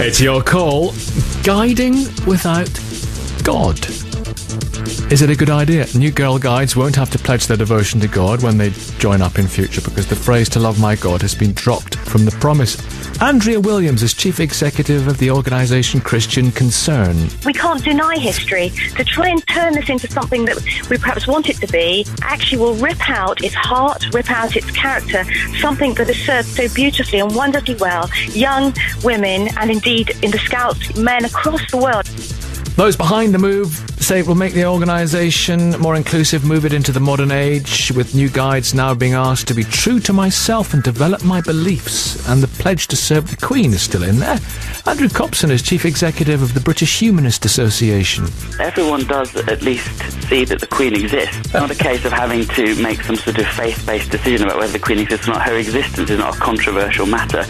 It's your call. Guiding without God. Is it a good idea? New girl guides won't have to pledge their devotion to God when they join up in future because the phrase "to love my God" has been dropped from the promise. Andrea Williams is chief executive of the organisation Christian Concern. We can't deny history. To try and turn this into something that we perhaps want it to be actually will rip out its heart, rip out its character, something that has served so beautifully and wonderfully well young women and indeed in the Scouts, men across the world. Those behind the move say it will make the organisation more inclusive, move it into the modern age, with new guides now being asked to be true to myself and develop my beliefs. And the pledge to serve the Queen is still in there. Andrew Copson is chief executive of the British Humanist Association. Everyone does at least see that the Queen exists. It's not a case of having to make some sort of faith-based decision about whether the Queen exists or not. Her existence is not a controversial matter,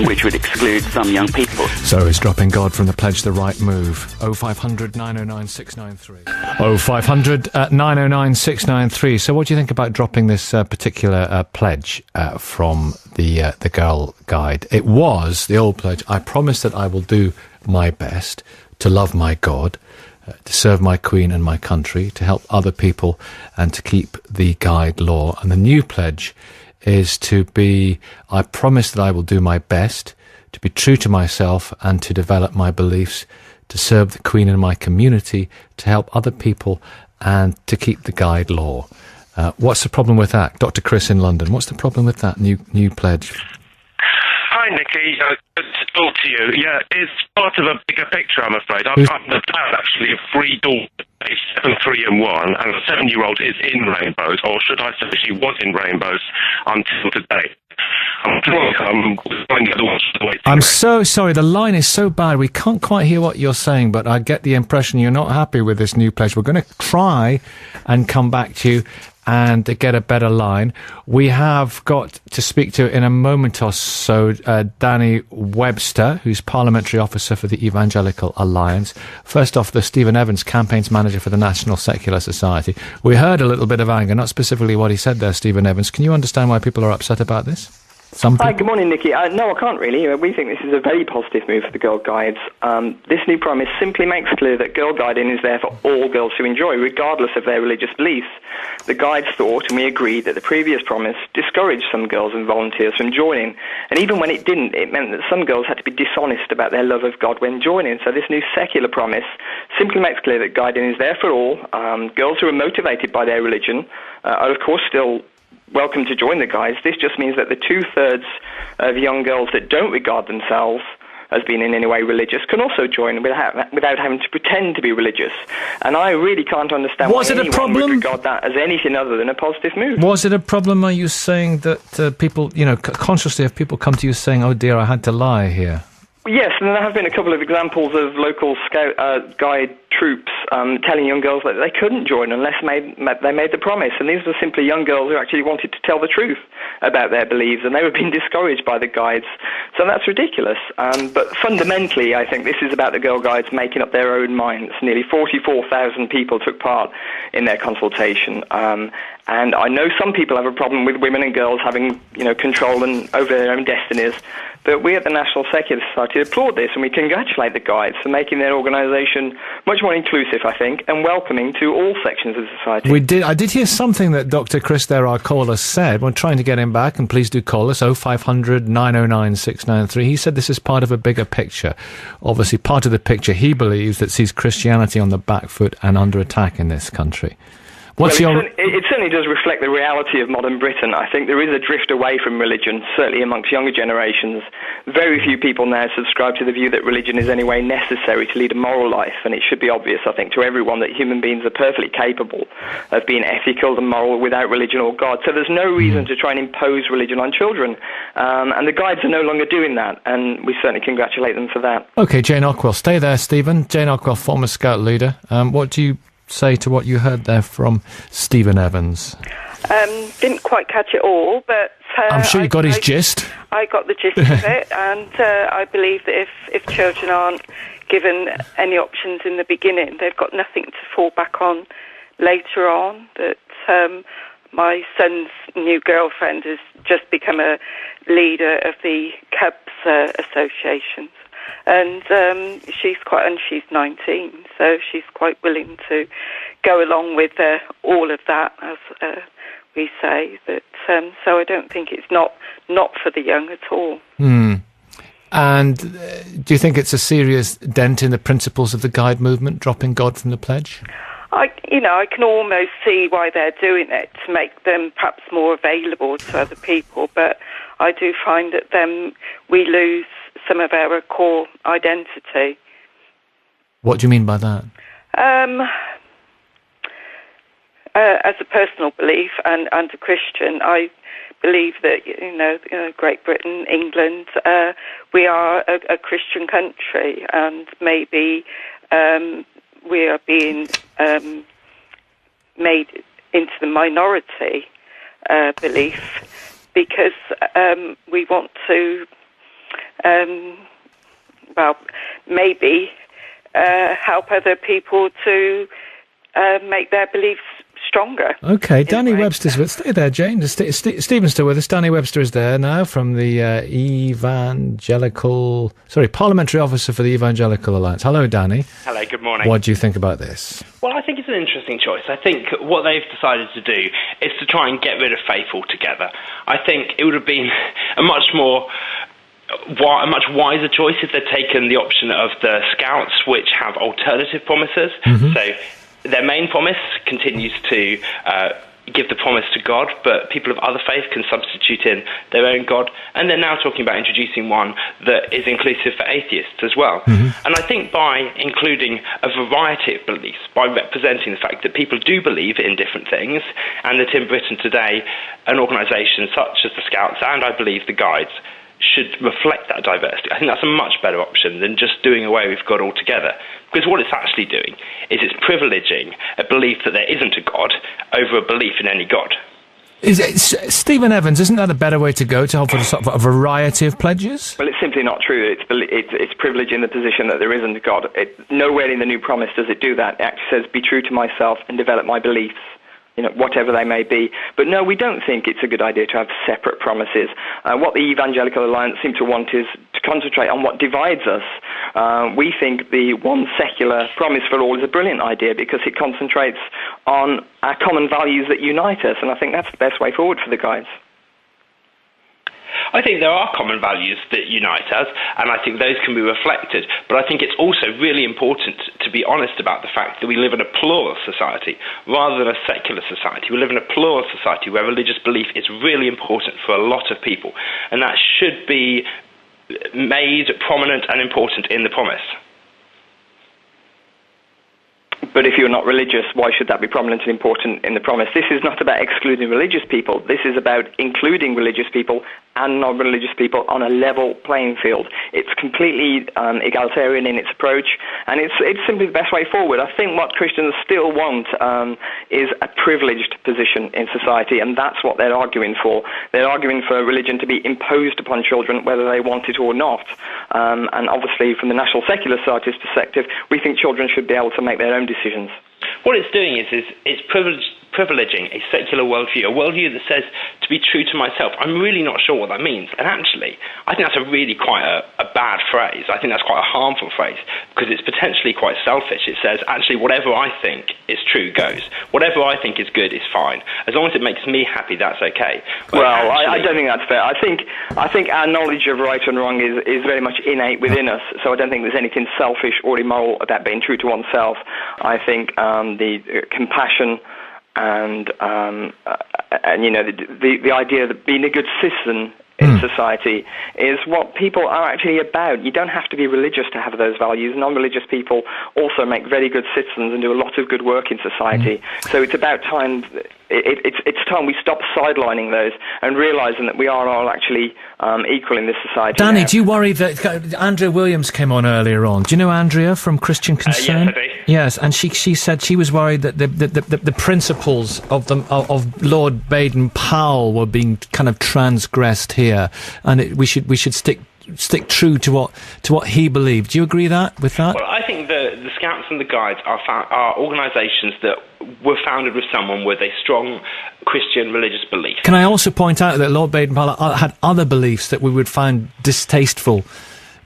which would exclude some young people. So is dropping God from the pledge the right move? 0500 909 693. 0500 909 693. So what do you think about dropping this particular pledge from the Girl Guide? It was the old pledge: I promise that I will do my best to love my God, to serve my Queen and my country, to help other people and to keep the guide law. And the new pledge is to be: I promise that I will do my best to be true to myself and to develop my beliefs, to serve the Queen and my community, to help other people and to keep the guide law. What's the problem with that? Dr. Chris in London, what's the problem with that new pledge? Hi, Nikki. Good to talk to you. Yeah, it's part of a bigger picture, I'm afraid. I'm the dad, actually, of 3 daughters, 7, 3 and 1, and the 7-year-old is in rainbows, or should I say she was in rainbows until today. I'm so sorry, the line is so bad, we can't quite hear what you're saying, but I get the impression you're not happy with this new pledge. We're going to try and come back to you and get a better line. We have got to speak to, in a moment or so, Danny Webster, who's Parliamentary Officer for the Evangelical Alliance. First off, the Stephen Evans, Campaigns Manager for the National Secular Society. We heard a little bit of anger, not specifically what he said there, Stephen Evans. Can you understand why people are upset about this? Hi, good morning, Nikki. No, I can't really. We think this is a very positive move for the Girl Guides. This new promise simply makes clear that girl guiding is there for all girls to enjoy, regardless of their religious beliefs. The Guides thought, and we agreed, that the previous promise discouraged some girls and volunteers from joining. And even when it didn't, it meant that some girls had to be dishonest about their love of God when joining. So this new secular promise simply makes clear that guiding is there for all. Girls who are motivated by their religion are, of course, still welcome to join the Guides. This just means that the 2/3 of young girls that don't regard themselves as being in any way religious can also join without having to pretend to be religious. And I really can't understand why anyone would regard that as anything other than a positive move. Was it a problem, are you saying, that people, consciously if people come to you saying, oh dear, I had to lie here? Yes, and there have been a couple of examples of local Scout Guide troops telling young girls that they couldn't join unless they made the promise. And these were simply young girls who actually wanted to tell the truth about their beliefs, and they were being discouraged by the Guides. So that's ridiculous. But fundamentally, I think this is about the Girl Guides making up their own minds. Nearly 44,000 people took part in their consultation. And I know some people have a problem with women and girls having, control over their own destinies. But we at the National Secular Society applaud this, and we congratulate the Guides for making their organisation much more inclusive, I think, and welcoming to all sections of society. I did hear something that Dr. Chris there, our caller, said. We're trying to get him back, and please do call us, 0500 909 693. He said this is part of a bigger picture. Obviously, part of the picture he believes that sees Christianity on the back foot and under attack in this country. It certainly does reflect the reality of modern Britain. I think there is a drift away from religion, certainly amongst younger generations. Very few people now subscribe to the view that religion is any way necessary to lead a moral life, and it should be obvious, I think, to everyone that human beings are perfectly capable of being ethical and moral without religion or God. So there's no reason to try and impose religion on children. And the Guides are no longer doing that, and we certainly congratulate them for that. OK, Jane Ockwell. Stay there, Stephen. Jane Ockwell, former Scout leader. What do you say to what you heard there from Stephen Evans? Didn't quite catch it all, but I'm sure you got his gist. I got the gist of it, and I believe that if children aren't given any options in the beginning, they've got nothing to fall back on later on. That my son's new girlfriend has just become a leader of the Cubs associations, and she's 19, so she's quite willing to go along with all of that, as we say. But so I don't think it's not for the young at all. And do you think it's a serious dent in the principles of the Guide movement, dropping God from the pledge? I can almost see why they're doing it, to make them perhaps more available to other people. But I do find that then we lose some of our core identity. What do you mean by that? As a personal belief and a Christian, I believe that Great Britain, England, we are a Christian country, and maybe we are being made into the minority belief because we want to, maybe help other people to make their beliefs stronger. Okay, Danny Webster's with... Stay there, Jane. Stephen's still with us. Danny Webster is there now from the Parliamentary Officer for the Evangelical Alliance. Hello, Danny. Hello, good morning. What do you think about this? Well, I think it's an interesting choice. I think what they've decided to do is to try and get rid of faith altogether. I think it would have been a much wiser choice if they'd taken the option of the Scouts, which have alternative promises. So their main promise continues to give the promise to God, but people of other faith can substitute in their own God, and they're now talking about introducing one that is inclusive for atheists as well. And I think by including a variety of beliefs, by representing the fact that people do believe in different things, and that in Britain today an organisation such as the Scouts and I believe the Guides should reflect that diversity. I think that's a much better option than just doing away with God altogether. Because what it's actually doing is it's privileging a belief that there isn't a God over a belief in any God. Stephen Evans, isn't that a better way to go, to offer sort of a variety of pledges? Well, it's simply not true. It's privileging the position that there isn't a God. Nowhere in the New Promise does it do that. It actually says, be true to myself and develop my beliefs, whatever they may be. But no, we don't think it's a good idea to have separate promises. What the Evangelical Alliance seem to want is to concentrate on what divides us. We think the one secular promise for all is a brilliant idea because it concentrates on our common values that unite us, and I think that's the best way forward for the Guides. I think there are common values that unite us, and I think those can be reflected. But I think it's also really important to be honest about the fact that we live in a plural society rather than a secular society. We live in a plural society where religious belief is really important for a lot of people, and that should be made prominent and important in the promise. But if you're not religious, why should that be prominent and important in the promise? This is not about excluding religious people. This is about including religious people and non-religious people on a level playing field. It's completely egalitarian in its approach, and it's simply the best way forward. I think what Christians still want is a privileged position in society, and that's what they're arguing for. They're arguing for religion to be imposed upon children, whether they want it or not. And obviously, from the National Secular Society's perspective, we think children should be able to make their own decisions. What it's doing is it's privileging a secular worldview, a worldview that says to be true to myself. I'm really not sure what that means. And actually, I think that's quite a bad phrase. I think that's quite a harmful phrase because it's potentially quite selfish. It says, actually, whatever I think is true goes. Whatever I think is good is fine. As long as it makes me happy, that's okay. Well, I don't think that's fair. I think our knowledge of right and wrong is very much innate within us, so I don't think there's anything selfish or immoral about being true to oneself. I think the compassion and the idea that being a good citizen in society is what people are actually about. You don't have to be religious to have those values. Non-religious people also make very good citizens and do a lot of good work in society. So it's about time. It's time we stop sidelining those and realising that we are all actually equal in this society. Danny, do you worry that Andrea Williams came on earlier on? Do you know Andrea from Christian Concern? Yes, I do. Yes, and she said she was worried that the principles of Lord Baden-Powell were being kind of transgressed here, and we should stick true to what he believed. Do you agree with that? Well, I think the Scouts and the Guides are organisations that were founded with someone with a strong Christian religious belief. Can I also point out that Lord Baden-Powell had other beliefs that we would find distasteful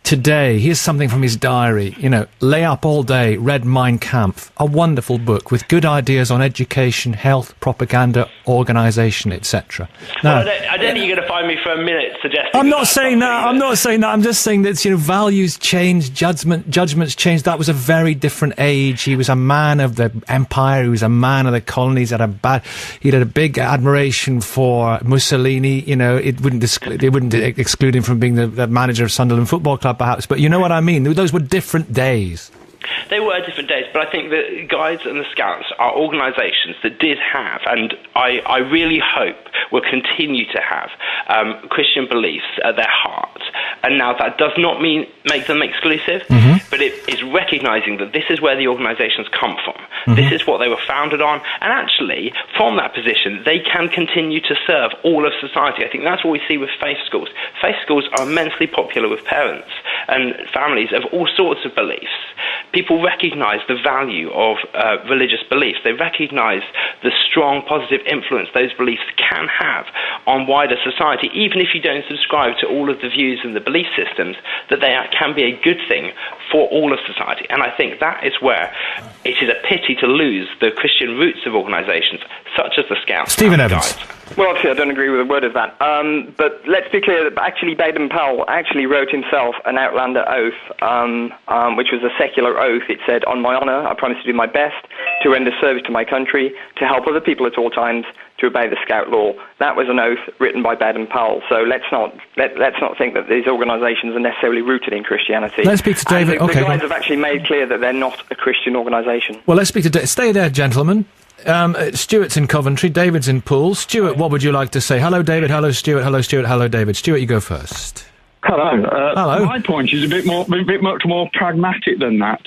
today, here's something from his diary, Lay Up All Day, read Mein Kampf, a wonderful book with good ideas on education, health, propaganda, organisation, etc. Now, I don't think you're going to find me for a minute suggesting... I'm not saying that. I'm just saying that, values change, judgments change. That was a very different age. He was a man of the empire. He was a man of the colonies. He had a big admiration for Mussolini. It wouldn't exclude him from being the manager of Sunderland Football Club, perhaps. But you know what I mean? Those were different days. They were different days, but I think the Guides and the Scouts are organisations that did have, and I really hope will continue to have, Christian beliefs at their heart. And now that does not mean make them exclusive, but it is recognising that this is where the organisations come from. This is what they were founded on, and actually, from that position, they can continue to serve all of society. I think that's what we see with faith schools. Faith schools are immensely popular with parents and families of all sorts of beliefs. People recognise the value of religious beliefs. They recognise the strong positive influence those beliefs can have on wider society, even if you don't subscribe to all of the views and the belief systems, that they can be a good thing for all of society. And I think that is where it is a pity to lose the Christian roots of organisations such as the Scouts. Stephen Evans. Well, obviously, I don't agree with a word of that. But let's be clear that actually Baden-Powell actually wrote himself an Outlander oath, which was a secular oath. It said, "On my honour, I promise to do my best to render service to my country, to help other people at all times, to obey the Scout law." That was an oath written by Baden-Powell. So let's not think that these organisations are necessarily rooted in Christianity. Let's speak to David. The Guides have actually made clear that they're not a Christian organisation. Well, let's speak to David. Stay there, gentlemen. Stuart's in Coventry, David's in Poole. Stuart, what would you like to say? Hello, David. Hello, Stuart. Hello, Stuart. Hello, David. Stuart, you go first. Hello. Hello. My point is a bit much more pragmatic than that.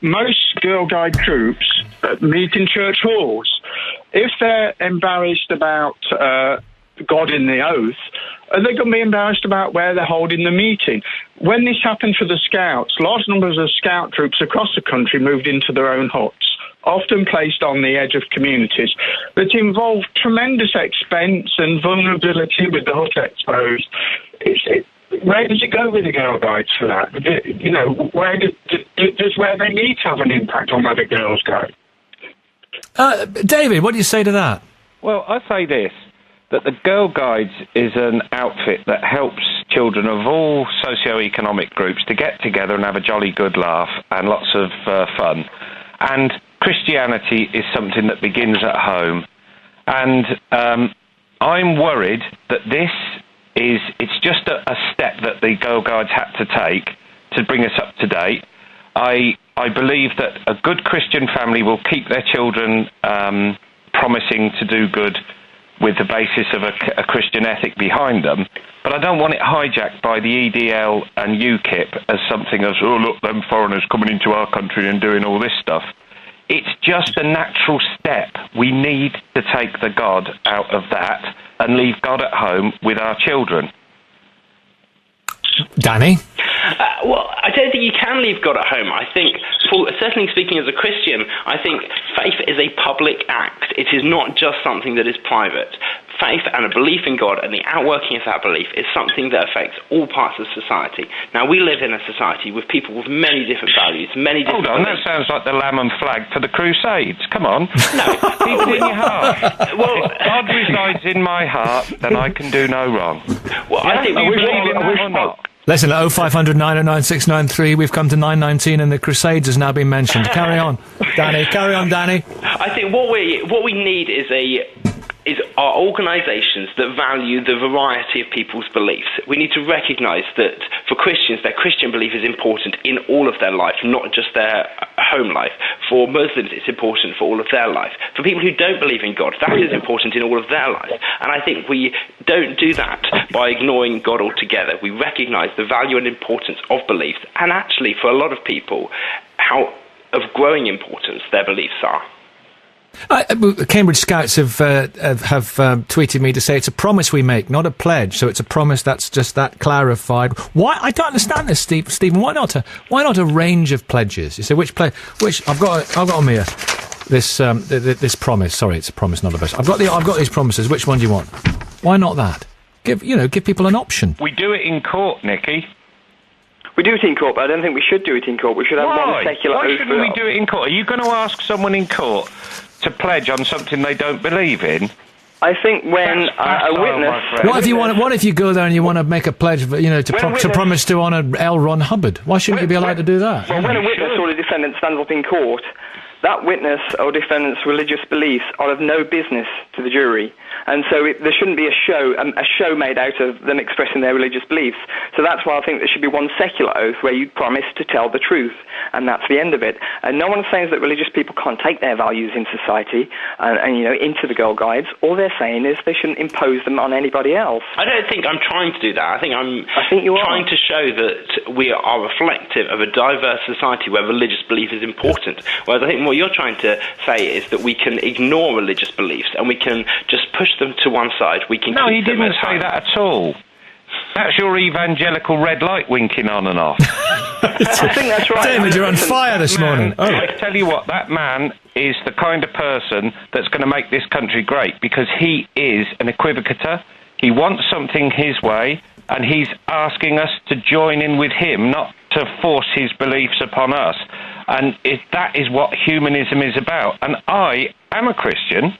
Most Girl Guide troops meet in church halls. If they're embarrassed about God in the oath, are they going to be embarrassed about where they're holding the meeting? When this happened for the Scouts, large numbers of Scout troops across the country moved into their own huts, often placed on the edge of communities, that involved tremendous expense and vulnerability with the hut exposed. Where does it go with the Girl Guides for that? Where does where they meet have an impact on where the girls go? David, what do you say to that? Well, I say this, that the Girl Guides is an outfit that helps children of all socio-economic groups to get together and have a jolly good laugh and lots of fun. And Christianity is something that begins at home. And I'm worried that it's just a step that the Girl Guides had to take to bring us up to date. I believe that a good Christian family will keep their children promising to do good with the basis of a Christian ethic behind them, but I don't want it hijacked by the EDL and UKIP as something as, oh, look, them foreigners coming into our country and doing all this stuff. It's just a natural step. We need to take the God out of that and leave God at home with our children. Danny? Well, I don't think you can leave God at home. I think, certainly speaking as a Christian, I think faith is a public act. It is not just something that is private. Faith and a belief in God and the outworking of that belief is something that affects all parts of society. Now, we live in a society with people with many different values, many different Hold on, beliefs. that sounds like the lamb and flag for the Crusades. Come on. No. Keep it in your heart. Well, if God resides in my heart, then I can do no wrong. Well, I think we believe in that or not. Listen, 0500 909 693. We've come to 919 and the Crusades has now been mentioned. Carry on, Danny. Carry on, Danny. I think what we need is our organisations that value the variety of people's beliefs. We need to recognise that for Christians, their Christian belief is important in all of their life, not just their home life. For Muslims, it's important for all of their life. For people who don't believe in God, that is important in all of their life. And I think we don't do that by ignoring God altogether. We recognise the value and importance of beliefs, and actually, for a lot of people, how of growing importance their beliefs are. Cambridge Scouts have tweeted me to say it's a promise we make, not a pledge. So it's a promise. That's just that clarified. Why? I don't understand this, Stephen. Why not a range of pledges? You say which I've got on here this promise. Sorry, it's a promise, not a pledge. I've got these promises. Which one do you want? Why not that? Give people an option. We do it in court, Nicky. We do it in court, but I don't think we should do it in court. We should have one secular oath. Why shouldn't we do it in court? Are you going to ask someone in court to pledge on something they don't believe in? I think when a witness... What if you go there and you want to make a pledge, to promise to honour L. Ron Hubbard? Why shouldn't you be allowed to do that? Well, when a witness or a defendant stands up in court, that witness or defendant's religious beliefs are of no business to the jury. And so there shouldn't be a show made out of them expressing their religious beliefs. So that's why I think there should be one secular oath where you promise to tell the truth, and that's the end of it. And no one's saying that religious people can't take their values in society and into the Girl Guides. All they're saying is they shouldn't impose them on anybody else. I don't think I'm trying to do that. I think you are trying to show that we are reflective of a diverse society where religious belief is important. Whereas I think what you're trying to say is that we can ignore religious beliefs and we can just push them to one side. We can No, you didn't say that at all. That's your evangelical red light winking on and off. I think that's right. David, you're on fire this morning. I tell you what, that man is the kind of person that's going to make this country great, because he is an equivocator. He wants something his way, and he's asking us to join in with him, not to force his beliefs upon us. And that is what humanism is about. And I am a Christian,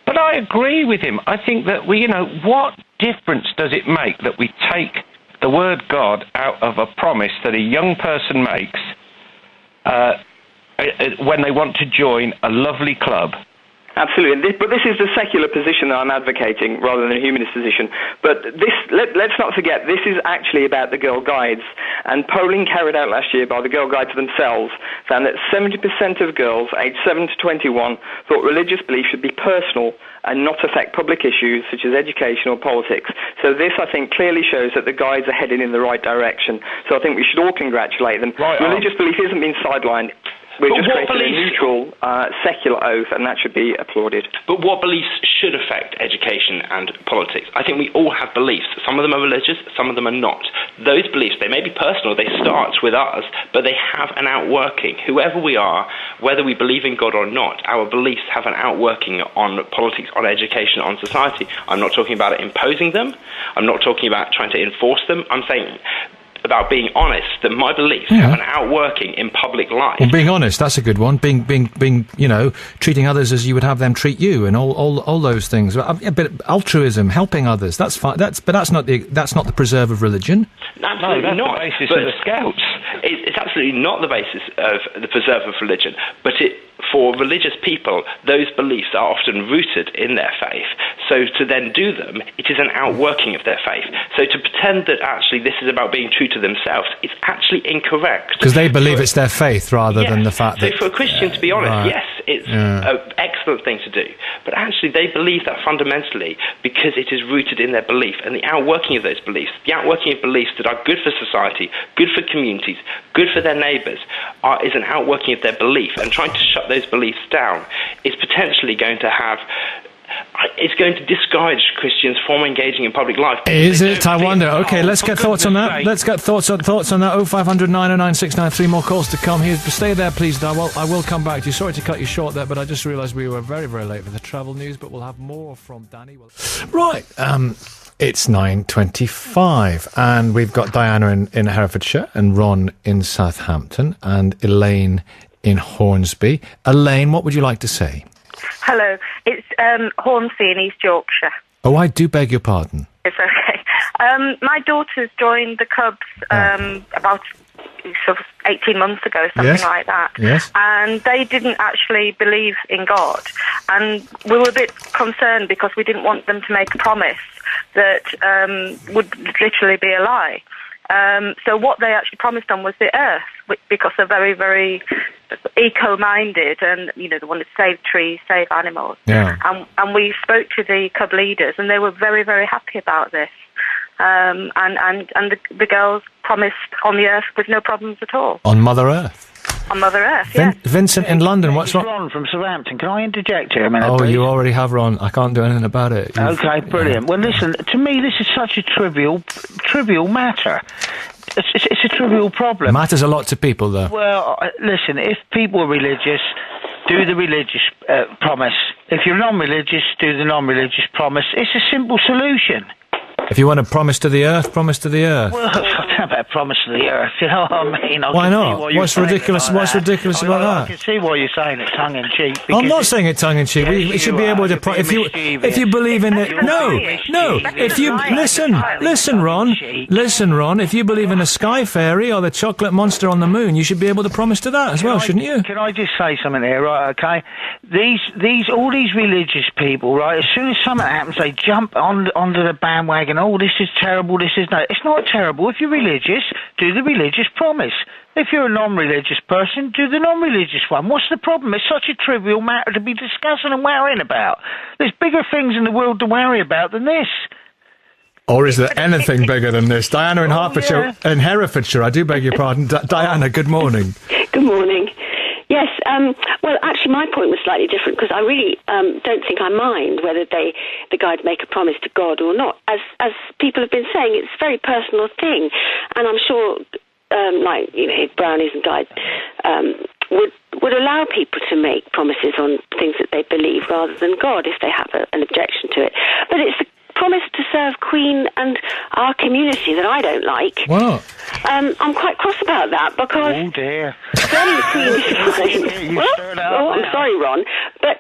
but I agree with him. I think that what difference does it make that we take the word God out of a promise that a young person makes when they want to join a lovely club? Absolutely, but this is the secular position that I'm advocating rather than a humanist position. But let's not forget, this is actually about the Girl Guides. And polling carried out last year by the Girl Guides themselves found that 70% of girls aged 7 to 21 thought religious belief should be personal and not affect public issues such as education or politics. So this, I think, clearly shows that the Guides are heading in the right direction. So I think we should all congratulate them. Religious belief isn't being sidelined. We're just creating a neutral, secular oath, and that should be applauded. But what beliefs should affect education and politics? I think we all have beliefs. Some of them are religious, some of them are not. Those beliefs, they may be personal, they start with us, but they have an outworking. Whoever we are, whether we believe in God or not, our beliefs have an outworking on politics, on education, on society. I'm not talking about imposing them. I'm not talking about trying to enforce them. I'm saying about being honest, that my beliefs have an outworking in public life. Well, being honest, that's a good one. Being, treating others as you would have them treat you, and all those things. But altruism, helping others, that's fine. That's not the preserve of religion. Absolutely that's not. The basis of the Scouts. It's absolutely not the basis of the preserve of religion, but for religious people, those beliefs are often rooted in their faith. So to then do them, it is an outworking of their faith. So to pretend that actually this is about being true to themselves, it's actually incorrect. Because they believe it's their faith rather than the fact that... So for a Christian, to be honest, yes, it's an excellent thing to do. But actually they believe that fundamentally because it is rooted in their belief. And the outworking of those beliefs, the outworking of beliefs that are good for society, good for communities, good for their neighbours, is an outworking of their belief. And trying to shut those beliefs down is potentially going to have... It's going to discourage Christians from engaging in public life. Is it? I wonder. Okay, let's get thoughts on that. Let's get thoughts on that. 0500 909 693. More calls to come here. Stay there, please, Darwell. I will come back to you. Sorry to cut you short there, but I just realised we were very, very late for the travel news, but we'll have more from Danny. Right. It's 9:25, and we've got Diana in Herefordshire and Ron in Southampton and Elaine in Hornsby. Elaine, what would you like to say? Hello, it's Hornsey in East Yorkshire. Oh, I do beg your pardon. It's okay. My daughter's joined the Cubs about sort of 18 months ago, something like that. Yes. And they didn't actually believe in God. And we were a bit concerned because we didn't want them to make a promise that would literally be a lie. So what they actually promised on was the earth, because they're very, very eco-minded, and they want to save trees, save animals. Yeah. And we spoke to the Cub leaders, and they were very, very happy about this. And the girls promised on the earth with no problems at all. On Mother Earth. On Mother Earth, yes. Vincent in London, what's wrong? Ron from Southampton. Can I interject here a minute, Oh, please? you already have, Ron. I can't do anything about it. Okay, brilliant. Well, listen, to me, this is such a trivial matter. It's a trivial problem. Matters a lot to people, though. Well, listen, if people are religious, do the religious promise. If you're non-religious, do the non-religious promise. It's a simple solution. If you want a promise to the earth, promise to the earth. Well, I don't know about promise to the earth, you know what I mean? Why not? What's ridiculous about that? I can see why you're saying it tongue-in-cheek. I'm not saying it tongue-in-cheek. We should be able to... If you believe in it... No. If you... Listen, Ron. If you believe in a sky fairy or the chocolate monster on the moon, you should be able to promise to that as well, shouldn't you? Can I just say something here, right, okay? All these religious people, right, as soon as something happens, they jump onto the bandwagon. Oh, this is terrible, this is... No, it's not terrible. If you're religious, do the religious promise. If you're a non-religious person, do the non-religious one. What's the problem? It's such a trivial matter to be discussing and worrying about. There's bigger things in the world to worry about than this. Or is there anything bigger than this? Diana in Herefordshire, I do beg your pardon. Diana, good morning. Good morning. Yes, well, actually, my point was slightly different because I really don't think I mind whether the guides make a promise to God or not. As people have been saying, it's a very personal thing, and I'm sure, brownies and guides would allow people to make promises on things that they believe rather than God if they have an objection to it. But it's the promise to serve Queen and our community that I don't like. What? I'm quite cross about that because... Oh, dear. Serving the Queen is fine. I'm sorry, Ron, but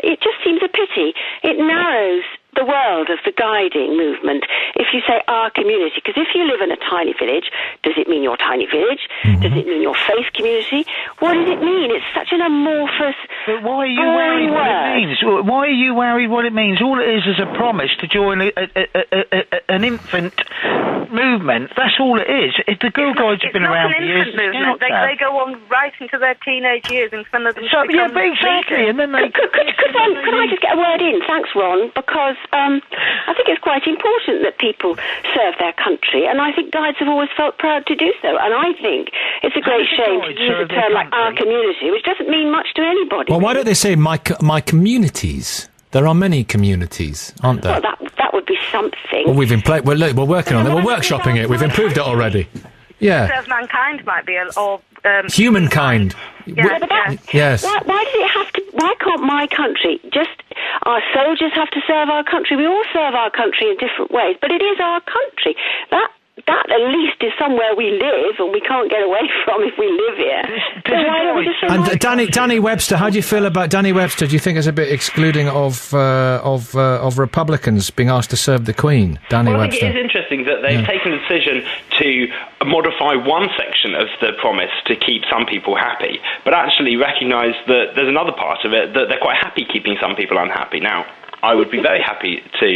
it just seems a pity. It narrows the world of the guiding movement if you say our community, because if you live in a tiny village, does it mean your tiny village? Mm-hmm. Does it mean your faith community? What does it mean? It's such an amorphous... But why are you worried what it means? Why are you worried what it means? All it is a promise to join an infant movement. That's all it is. The Girl Guides have been around for years. They go on right into their teenage years, and some of them exactly. And then they... Could I just get a word in? Thanks, Ron, because I think it's quite important that people serve their country, and I think guides have always felt proud to do so, and I think it's a great shame to use a term like our community, which doesn't mean much to anybody. Well, why don't they say my communities? There are many communities, aren't there? Well, that would be something. Well, we're working on it. We're workshopping it. We've improved it already. Yeah. Serve mankind might be, or humankind. Yes. Why does it have to? Why can't my country just? Our soldiers have to serve our country. We all serve our country in different ways, but it is our country. That at least is somewhere we live, and we can't get away from if we live here. And Danny Webster, how do you feel about Danny Webster? Do you think it's a bit excluding of Republicans being asked to serve the Queen? Danny Webster. I think it is interesting that they've taken the decision to modify one section of the promise to keep some people happy, but actually recognise that there's another part of it that they're quite happy keeping some people unhappy. Now, I would be very happy to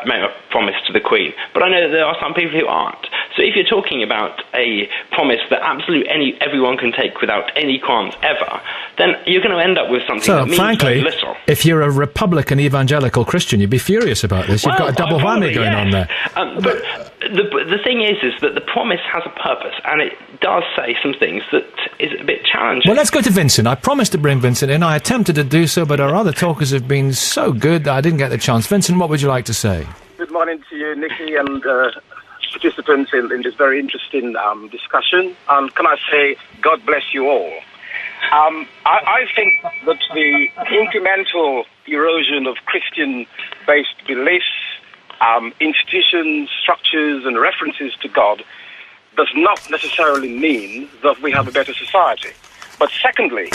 make a promise to the Queen, but I know that there are some people who aren't. So if you're talking about a promise that everyone can take without any qualms ever, then you're going to end up with something that means very little. If you're a Republican evangelical Christian, you'd be furious about this. You've got a double whammy going on there. But the thing is that the promise has a purpose, and it does say some things that is a bit challenging. Well, let's go to Vincent. I promised to bring Vincent in. I attempted to do so, but our other talkers have been so good that I didn't get the chance. Vincent, what would you like to say? Good morning to you, Nikki, and participants in this very interesting discussion. Can I say, God bless you all. I think that the incremental erosion of Christian-based beliefs, institutions, structures, and references to God does not necessarily mean that we have a better society. But secondly,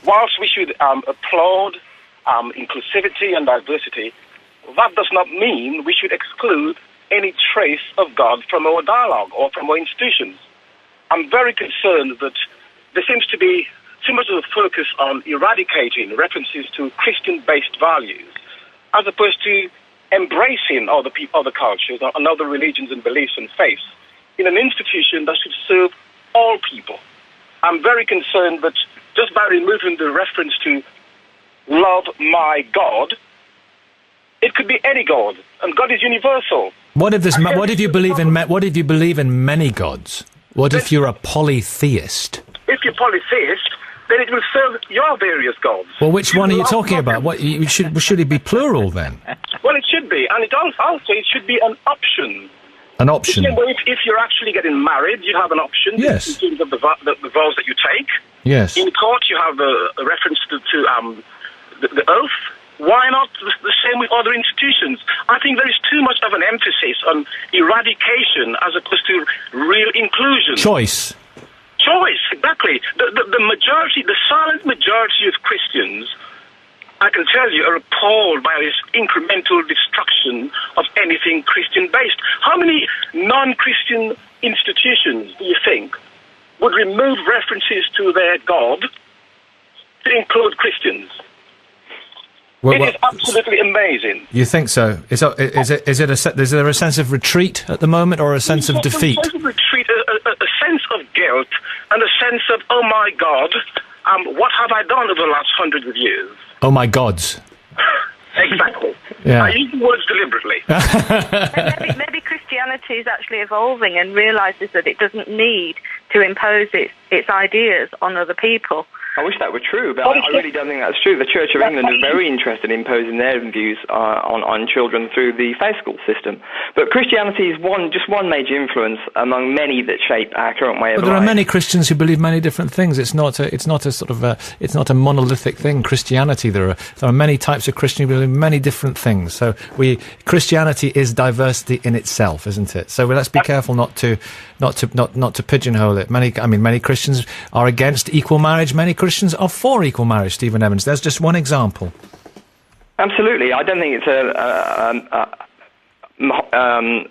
whilst we should applaud inclusivity and diversity, that does not mean we should exclude any trace of God from our dialogue or from our institutions. I'm very concerned that there seems to be too much of a focus on eradicating references to Christian-based values as opposed to embracing other cultures and other religions and beliefs and faiths in an institution that should serve all people. I'm very concerned that just by removing the reference to love my God, it could be any God, and God is universal. What if you believe in many gods? What if you're a polytheist? If you're polytheist, then it will serve your various gods. Well, which one are you talking about? Should it be plural then? Well, it should be, and it should be an option. An option. If you're actually getting married, you have an option. Yes. In terms of the vows that you take. Yes. In court, you have a reference to the oath. Why not the same with other institutions. I think there is too much of an emphasis on eradication as opposed to real inclusion. Choice, exactly. The majority, the silent majority of Christians, I can tell you, are appalled by this incremental destruction of anything Christian-based. How many non-Christian institutions do you think would remove references to their God to include Christians? It is absolutely amazing. You think so? Is there a sense of retreat at the moment, or a sense of defeat? A sense of retreat, a sense of guilt, and a sense of, oh my God, what have I done over the last hundreds of years? Oh my gods. Exactly. Yeah. I use the words deliberately. maybe Christianity is actually evolving and realises that it doesn't need to impose its ideas on other people. I wish that were true, but I really don't think that's true. The Church of England is very interested in imposing their views on children through the faith school system. But Christianity is just one major influence among many that shape our current way of life. But there are many Christians who believe many different things. It's not a monolithic thing. Christianity, there are many types of Christian who believe many different things. So Christianity is diversity in itself, isn't it? So let's be careful not to pigeonhole it. Many Christians are against equal marriage. Many Christians are for equal marriage, Stephen Evans. There's just one example. Absolutely. I don't think it's a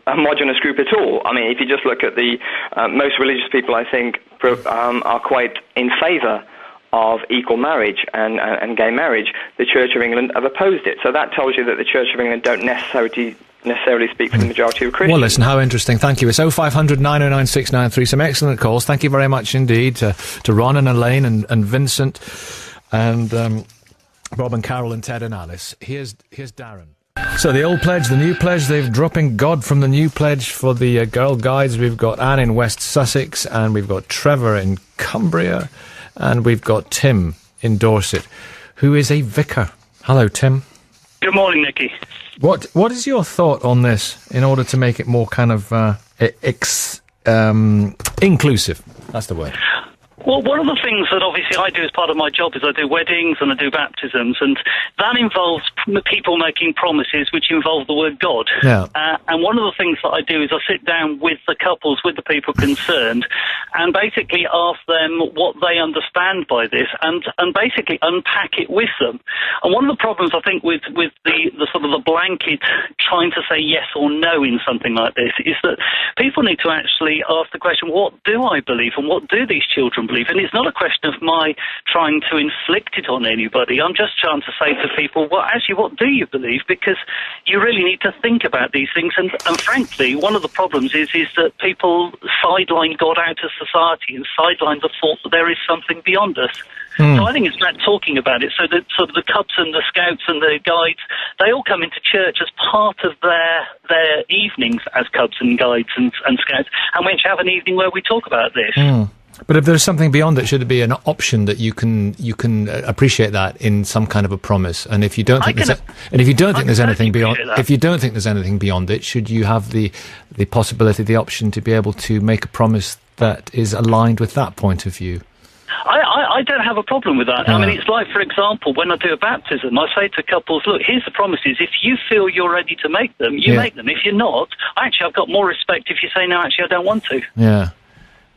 homogenous group at all. I mean, if you just look at the most religious people, I think, are quite in favour of equal marriage and gay marriage. The Church of England have opposed it. So that tells you that the Church of England don't necessarily speak for the majority of Christians. Well, listen, how interesting. Thank you. It's 0500 909 693. Some excellent calls. Thank you very much indeed to Ron and Elaine and Vincent and Bob and Carol and Ted and Alice. Here's Darren. So the old pledge, the new pledge, they're dropping God from the new pledge for the Girl Guides. We've got Anne in West Sussex, and we've got Trevor in Cumbria, and we've got Tim in Dorset, who is a vicar. Hello, Tim. Good morning, Nicky. What is your thought on this in order to make it more kind of inclusive? That's the word. Well, one of the things that obviously I do as part of my job is I do weddings and I do baptisms, and that involves people making promises which involve the word God. Yeah. And one of the things that I do is I sit down with the couples, with the people concerned, and basically ask them what they understand by this and basically unpack it with them. And one of the problems I think with the sort of the blanket trying to say yes or no in something like this is that people need to actually ask the question, what do I believe and what do these children believe? And it's not a question of my trying to inflict it on anybody. I'm just trying to say to people, well, actually, what do you believe? Because you really need to think about these things. And frankly, one of the problems is that people sideline God out of society and sideline the thought that there is something beyond us. So I think it's about talking about it. So that sort of the Cubs and the Scouts and the Guides, they all come into church as part of their evenings as Cubs and Guides and Scouts, and we actually have an evening where we talk about this. But if there's something beyond it, should it be an option that you can appreciate that in some kind of a promise? And if you don't think there's anything beyond it, should you have the possibility, the option to be able to make a promise that is aligned with that point of view? I don't have a problem with that. I mean, it's like, for example, when I do a baptism, I say to couples, look, here's the promises. If you feel you're ready to make them, you make them. If you're not, I've got more respect if you say, no, actually, I don't want to. Yeah.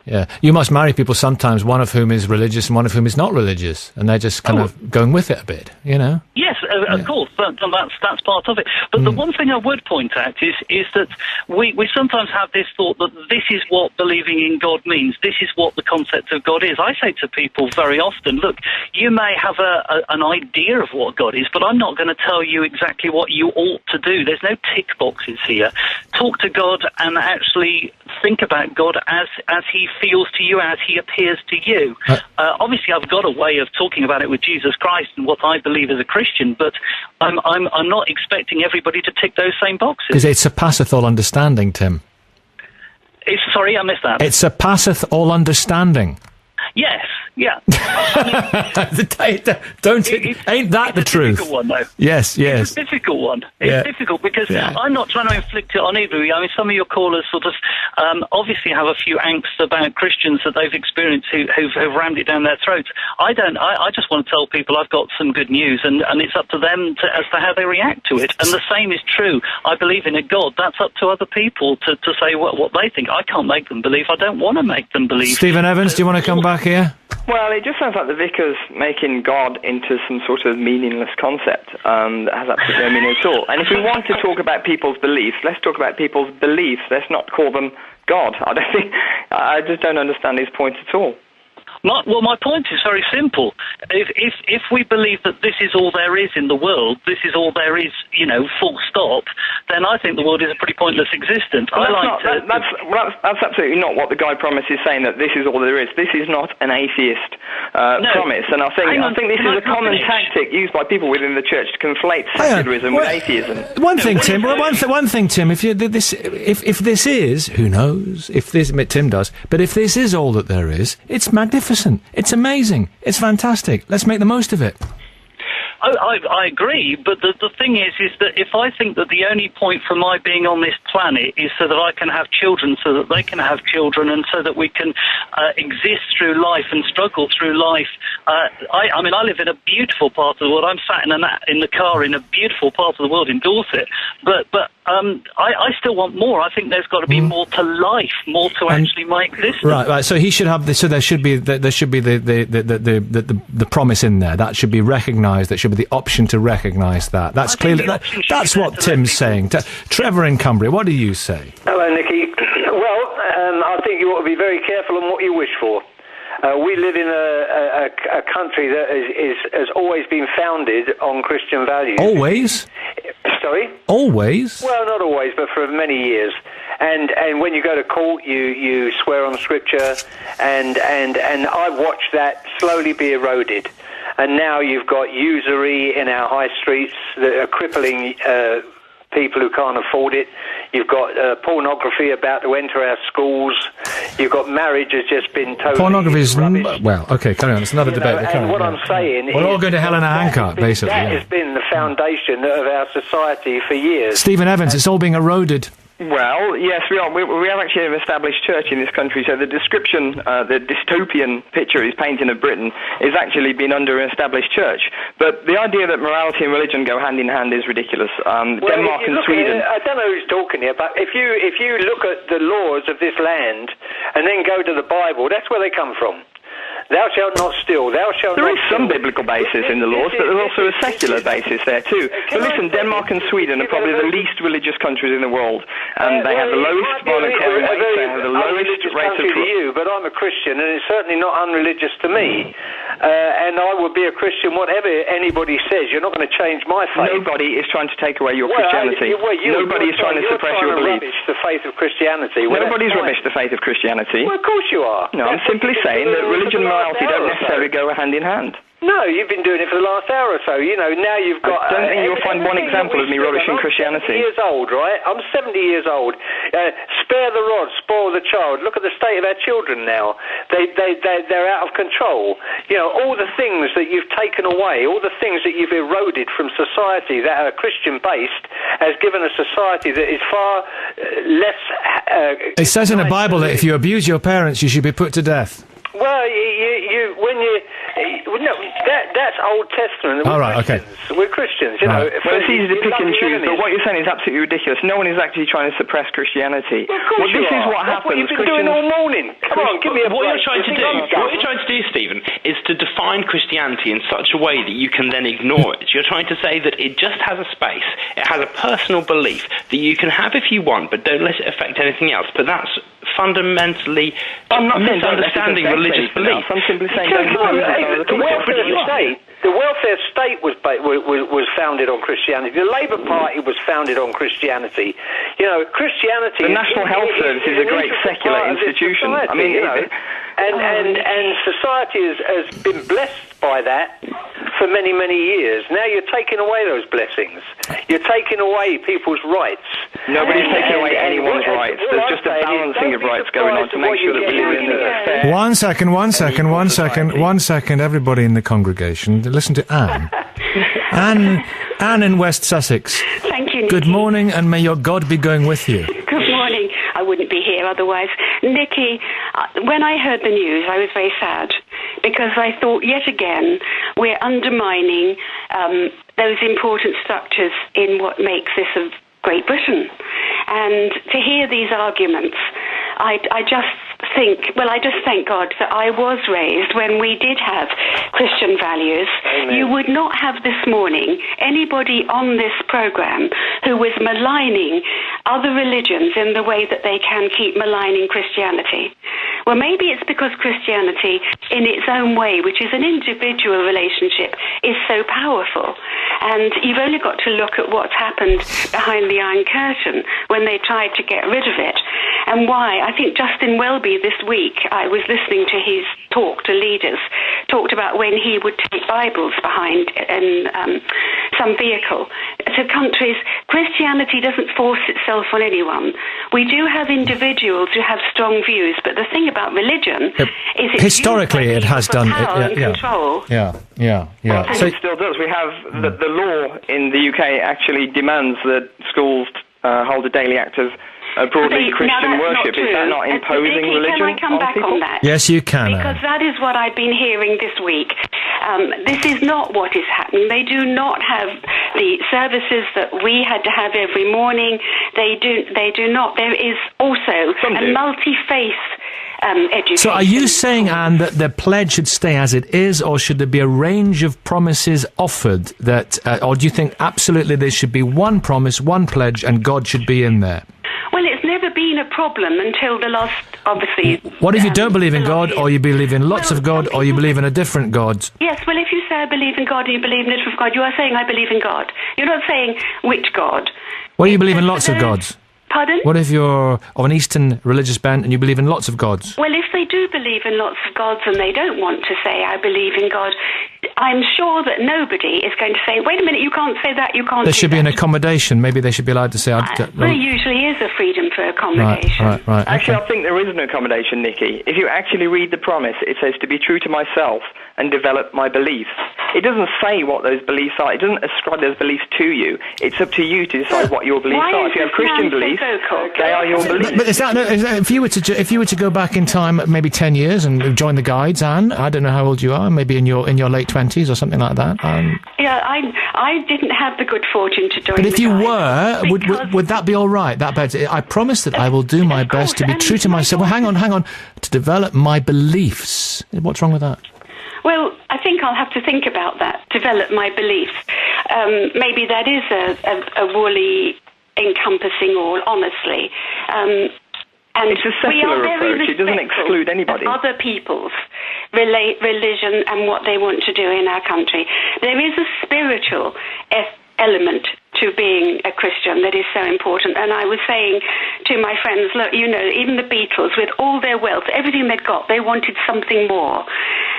Yeah, you must marry people sometimes, one of whom is religious and one of whom is not religious, and they're just kind of going with it a bit, you know? Yes, of course, that's part of it. But the one thing I would point out is that we sometimes have this thought that this is what believing in God means, this is what the concept of God is. I say to people very often, look, you may have an idea of what God is, but I'm not going to tell you exactly what you ought to do. There's no tick boxes here. Talk to God and actually think about God as he feels to you, as he appears to you. Obviously, I've got a way of talking about it with Jesus Christ and what I believe as a Christian, but I'm not expecting everybody to tick those same boxes. Because it surpasseth all understanding, Tim. Sorry, I missed that. It surpasseth all understanding. Yes, Yeah. Ain't that the truth? It's a difficult one, though. Yes. It's a difficult one. It's difficult because I'm not trying to inflict it on either of you. I mean, some of your callers sort of obviously have a few angst about Christians that they've experienced who've rammed it down their throats. I don't. I just want to tell people I've got some good news, and it's up to them as to how they react to it. And the same is true. I believe in a God. That's up to other people to say what they think. I can't make them believe. I don't want to make them believe. Stephen Evans, do you want to come back here? Well, it just sounds like the vicar's making God into some sort of meaningless concept that has absolutely no meaning at all. And if we want to talk about people's beliefs, let's talk about people's beliefs. Let's not call them God. I just don't understand his point at all. My point is very simple. If we believe that this is all there is in the world, this is all there is, full stop, then I think the world is a pretty pointless existence. That's absolutely not what the Guide Promise is saying, that this is all there is. This is not an atheist promise. And I think this is a common tactic used by people within the church to conflate secularism with atheism. One thing, Tim. If this is, who knows? Tim does. But if this is all that there is, it's magnificent. It's amazing. It's fantastic. Let's make the most of it. I agree, but the thing is that if I think that the only point for my being on this planet is so that I can have children, so that they can have children, and so that we can exist through life and struggle through life. I mean, I live in a beautiful part of the world. I'm sat in the car in a beautiful part of the world in Dorset, but I still want more. I think there's got to be more to life, more to actually my existence. Right. So he should have. So there should be the promise in there that should be recognised. That should be the option to recognise that. That's clearly that's what Tim's saying. Trevor in Cumbria, what do you say? Hello, Nicky. Well, I think you ought to be very careful on what you wish for. We live in a country that has always been founded on Christian values. Always? Sorry? Always? Well, not always, but for many years. And when you go to court, you swear on Scripture, and I've watched that slowly be eroded. And now you've got usury in our high streets that are crippling people who can't afford it. You've got pornography about to enter our schools. You've got marriage has just been totally pornography is rubbish. Well, okay, carry on. It's another debate. And what I'm saying we're all going to hell in a handcart, basically. That has been the foundation of our society for years. Stephen Evans, it's all being eroded. Well, yes, we are. We have actually an established church in this country, so the description, the dystopian picture he's painting of Britain is actually been under an established church. But the idea that morality and religion go hand in hand is ridiculous. Denmark and Sweden... I don't know who's talking here, but if you look at the laws of this land and then go to the Bible, that's where they come from. Thou shalt not steal, thou shalt There not is some biblical basis in the laws, but there's also a secular basis there too. But listen, Denmark and Sweden are probably the least religious countries in the world, and they have the lowest violent crime rates, they have the lowest rates of... to you, but I'm a Christian, and it's certainly not unreligious to me. And I would be a Christian whatever anybody says. You're not going to change my faith. Nobody is trying to take away your Christianity. Nobody is trying to suppress your beliefs. Rubbish the faith of Christianity. Nobody's rubbish the faith of Christianity. Well, of course you are. No, I'm simply saying that religion and morality don't necessarily go hand in hand. No, you've been doing it for the last hour or so. Now you've got... I don't think you'll find one example of me rubbishing Christianity. I'm 70 years old, right? I'm 70 years old. Spare the rod, spoil the child. Look at the state of our children now. They're out of control. All the things that you've taken away, all the things that you've eroded from society that are Christian-based has given a society that is far less... it says in the Bible that if you abuse your parents, you should be put to death. Well, that's Old Testament. All right, okay. We're Christians, Well, it's easy to pick and choose, but what you're saying is absolutely ridiculous. No one is actually trying to suppress Christianity. Well, of course this is what That's happens. What you've been doing all morning. Come on, give me a What break. you're trying to do, Stephen, is to define Christianity in such a way that you can then ignore it. You're trying to say that it just has a space. It has a personal belief that you can have if you want, but don't let it affect anything else. But that's fundamentally misunderstanding religious belief. I'm simply saying the welfare state was founded on Christianity. The Labour Party was founded on Christianity. Christianity... The National Health Service is a great secular institution. And society has been blessed by that for many, many years. Now you're taking away those blessings. You're taking away people's rights. Nobody's taking away anyone's rights. There's just a balancing of rights going on to make sure that we live in a fair... One second, everybody in the congregation. Listen to Anne. Anne in West Sussex. Thank you, Nicky. Good morning, and may your God be going with you. Good morning. I wouldn't be here otherwise. Nicky, when I heard the news, I was very sad, because I thought, yet again, we're undermining those important structures in what makes this of Great Britain. And to hear these arguments, I just thank God that I was raised when we did have Christian values. Amen. You would not have this morning anybody on this programme who was maligning other religions in the way that they can keep maligning Christianity. Well, maybe it's because Christianity, in its own way, which is an individual relationship, is so powerful. And you've only got to look at what's happened behind the Iron Curtain when they tried to get rid of it. And why? I think Justin Welby this week, I was listening to his talk to leaders, talked about when he would take Bibles behind in some vehicle to countries. Christianity doesn't force itself on anyone. We do have individuals who have strong views, but the thing about religion is it's historically it has done control. Yeah. And So it still does. We have the law in the UK actually demands that schools hold a daily act of broadly Christian worship. Is that not imposing religion can I come on back people? on that? Yes, you can. Because that is what I've been hearing this week. This is not what is happening. They do not have the services that we had to have every morning. They do not. There is also a multi-faith education. So are you saying, Anne, that the pledge should stay as it is, or should there be a range of promises offered that, or do you think absolutely there should be one promise, one pledge, and God should be in there? Well, it's never been a problem until the last, obviously... What if you don't believe in God, or you believe in lots of God, or you believe in a different God? Yes, well, if you say I believe in God and you believe in a different God, you are saying I believe in God. You're not saying which God. Well, you believe in lots of gods. Pardon? What if you're of an Eastern religious bent and you believe in lots of gods? Well, if they do believe in lots of gods and they don't want to say I believe in God, I'm sure that nobody is going to say, wait a minute, you can't say that, you can't There should be an accommodation. Maybe they should be allowed to say... There usually is a freedom for accommodation. Right. Actually, I think there is an accommodation, Nicky. If you actually read the promise, it says to be true to myself and develop my beliefs. It doesn't say what those beliefs are. It doesn't ascribe those beliefs to you. It's up to you to decide what your beliefs are. If you have Christian beliefs, they are your beliefs. But is that if you were to go back in time maybe 10 years and join the guides, Anne, I don't know how old you are, maybe in your late 20s or something like that. Yeah, I didn't have the good fortune to join. But if the you guides were, would that be all right? I promise that I will do my best to be true to myself. Well, hang on, to develop my beliefs. What's wrong with that? Well, I think I'll have to think about that, develop my beliefs. Maybe that is a woolly encompassing all, honestly. And it's a secular approach. It doesn't exclude anybody. Other people's religion and what they want to do in our country. There is a spiritual element to being a Christian that is so important. And I was saying to my friends, look, even the Beatles, with all their wealth, everything they'd got, they wanted something more.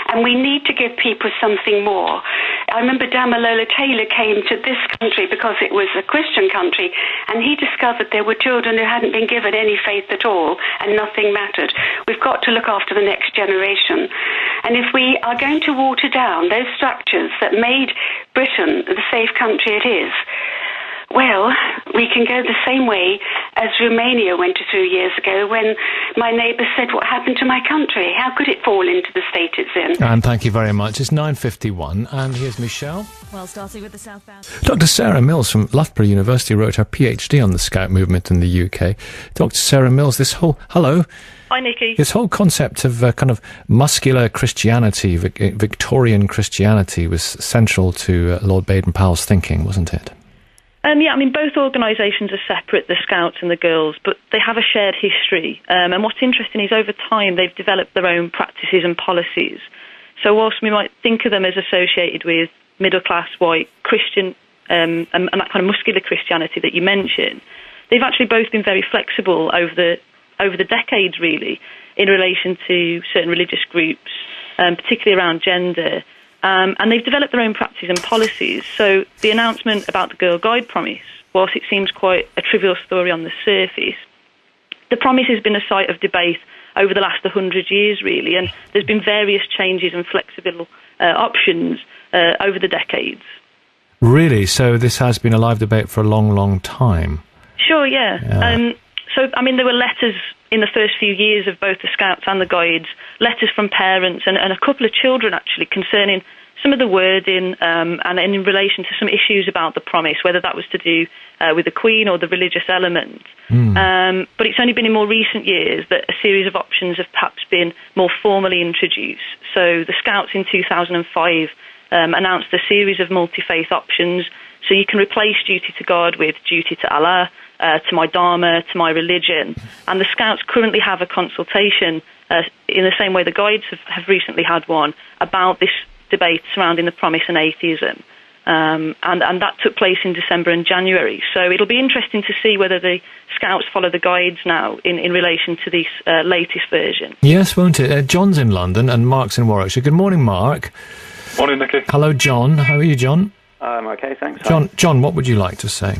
And we need to give people something more. I remember Damalola Taylor came to this country because it was a Christian country, and he discovered there were children who hadn't been given any faith at all, and nothing mattered. We've got to look after the next generation. And if we are going to water down those structures that made Britain the safe country it is, well, we can go the same way as Romania went a few years ago when my neighbour said, what happened to my country? How could it fall into the state it's in? And thank you very much. It's 9:51, and here's Michelle. Well, starting with the southbound. Dr. Sarah Mills from Loughborough University wrote her PhD on the Scout movement in the UK. Dr. Sarah Mills, hello. Hi, Nicky. This whole concept of kind of muscular Christianity, Victorian Christianity, was central to Lord Baden-Powell's thinking, wasn't it? Yeah, I mean, both organisations are separate, the Scouts and the Girls, but they have a shared history. And what's interesting is over time they've developed their own practices and policies. So whilst we might think of them as associated with middle-class, white, Christian, and that kind of muscular Christianity that you mentioned, they've actually both been very flexible over the decades, really, in relation to certain religious groups, particularly around gender And they've developed their own practices and policies. So the announcement about the Girl Guide promise, whilst it seems quite a trivial story on the surface, the promise has been a site of debate over the last 100 years, really, and there's been various changes and flexible options over the decades. Really? So this has been a live debate for a long, long time? Sure, yeah. So, I mean, there were letters in the first few years of both the Scouts and the Guides, letters from parents and a couple of children, actually, concerning some of the wording and in relation to some issues about the promise, whether that was to do with the Queen or the religious element. But it's only been in more recent years that a series of options have perhaps been more formally introduced. So the Scouts in 2005 announced a series of multi-faith options. So you can replace duty to God with duty to Allah, to my Dharma, to my religion. And the Scouts currently have a consultation, in the same way the Guides have recently had one, about this debate surrounding the promise and atheism. And that took place in December and January. So it'll be interesting to see whether the Scouts follow the Guides now in relation to this latest version. Yes, won't it? John's in London and Mark's in Warwickshire. Good morning, Mark. Morning, Nicky. Hello, John. How are you, John? I'm okay, thanks. John, what would you like to say?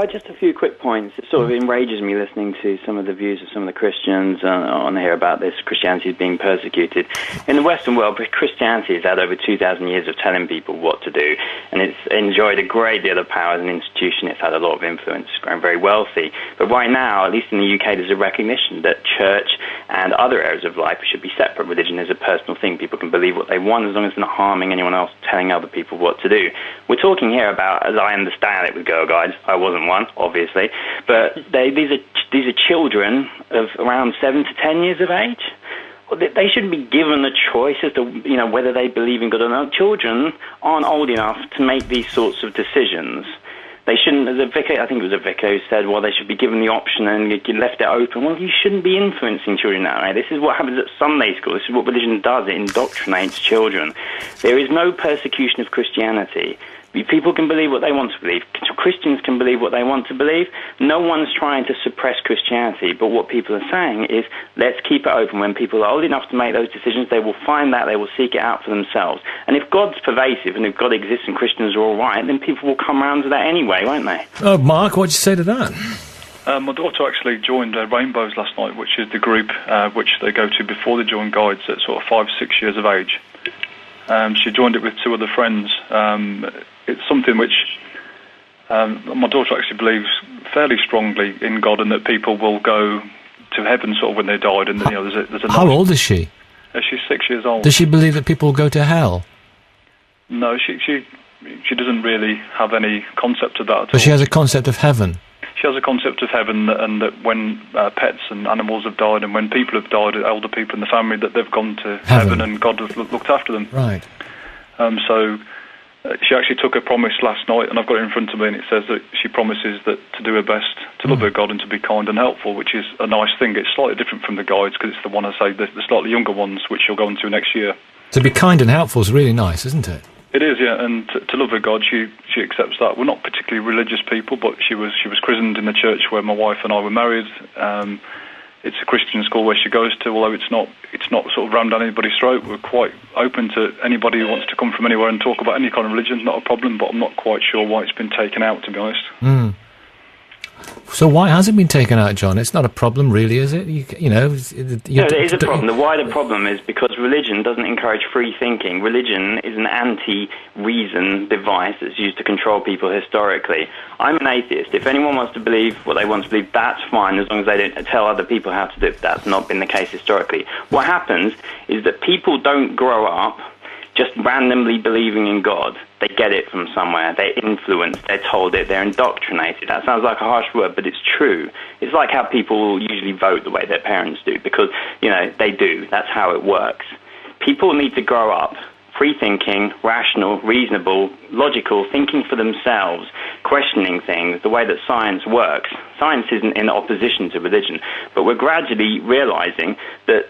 Just a few quick points. It sort of enrages me listening to some of the views of some of the Christians on here about this, Christianity is being persecuted. In the Western world, Christianity has had over 2,000 years of telling people what to do, and it's enjoyed a great deal of power as an institution. It's had a lot of influence, it's grown very wealthy. But right now, at least in the UK, there's a recognition that church and other areas of life should be separate. Religion is a personal thing. People can believe what they want as long as they're not harming anyone else, telling other people what to do. We're talking here about, as I understand it with Girl Guides, I wasn't one, obviously, but these are children of around 7 to 10 years of age. They shouldn't be given the choice as to whether they believe in God or not. Children aren't old enough to make these sorts of decisions. They shouldn't, as a vicar, I think it was a vicar who said, well, they should be given the option and you left it open. Well, you shouldn't be influencing children that way. This is what happens at Sunday school. This is what religion does. It indoctrinates children. There is no persecution of Christianity. People can believe what they want to believe. Christians can believe what they want to believe. No one's trying to suppress Christianity, but what people are saying is, let's keep it open. When people are old enough to make those decisions, they will find that, they will seek it out for themselves. And if God's pervasive and if God exists and Christians are all right, then people will come around to that anyway, won't they? Oh, Mark, what'd you say to that? My daughter actually joined Rainbows last night, which is the group which they go to before they join Guides at sort of 5, 6 years of age. She joined it with 2 other friends. It's something which my daughter actually believes fairly strongly in God and that people will go to heaven sort of when they died. And there's a How old is she? She's 6 years old. Does she believe that people will go to hell? No, she doesn't really have any concept of that at all. But she has a concept of heaven? She has a concept of heaven and that when pets and animals have died and when people have died, elder people in the family, that they've gone to heaven and God has looked after them. Right. So she actually took a promise last night, and I've got it in front of me, and it says that she promises that to do her best to love her God and to be kind and helpful, which is a nice thing. It's slightly different from the Guides because it's the one I say, the slightly younger ones, which she'll go into next year. To be kind and helpful is really nice, isn't it? It is, yeah, and to love her God, she accepts that. We're not particularly religious people, but she was christened in the church where my wife and I were married. It's a Christian school where she goes to, although it's not sort of rammed down anybody's throat. We're quite open to anybody who wants to come from anywhere and talk about any kind of religion. Not a problem, but I'm not quite sure why it's been taken out, to be honest. So why has it been taken out, John? It's not a problem, really, is it? No, there is a problem. The wider problem is because religion doesn't encourage free thinking. Religion is an anti-reason device that's used to control people historically. I'm an atheist. If anyone wants to believe what they want to believe, that's fine, as long as they don't tell other people how to do it. That's not been the case historically. What happens is that people don't grow up just randomly believing in God. They get it from somewhere. They're influenced. They're told it. They're indoctrinated. That sounds like a harsh word, but it's true. It's like how people usually vote the way their parents do, because, they do. That's how it works. People need to grow up free-thinking, rational, reasonable, logical, thinking for themselves, questioning things, the way that science works. Science isn't in opposition to religion, but we're gradually realizing that